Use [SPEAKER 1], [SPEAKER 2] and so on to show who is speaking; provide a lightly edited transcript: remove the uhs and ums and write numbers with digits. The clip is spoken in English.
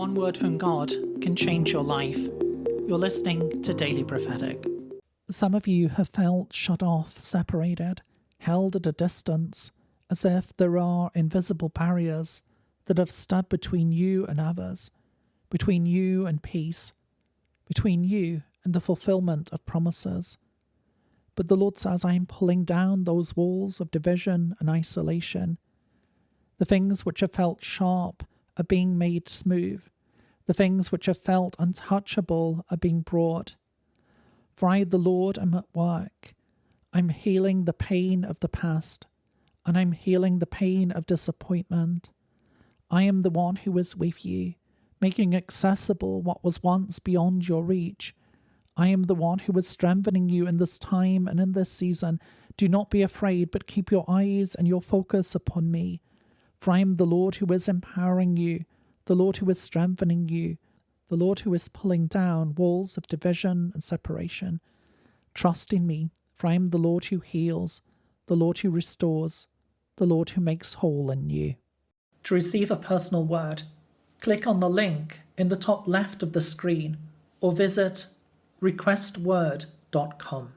[SPEAKER 1] one word from God can change your life. You're listening to Daily Prophetic. Some of you have felt shut off, separated, held at a distance, as if there are invisible barriers that have stood between you and others, between you and peace, between you and the fulfillment of promises. But the Lord says, I am pulling down those walls of division and isolation. The things which have felt sharp are being made smooth. The things which have felt untouchable are being brought. For I, the Lord, am at work. I'm healing the pain of the past, and I'm healing the pain of disappointment. I am the one who is with you, making accessible what was once beyond your reach. I am the one who is strengthening you in this time and in this season. Do not be afraid, but keep your eyes and your focus upon me. For I am the Lord who is empowering you, the Lord who is strengthening you, the Lord who is pulling down walls of division and separation. Trust in me, for I am the Lord who heals, the Lord who restores, the Lord who makes whole and new. To receive a personal word, click on the link in the top left of the screen or visit requestword.com.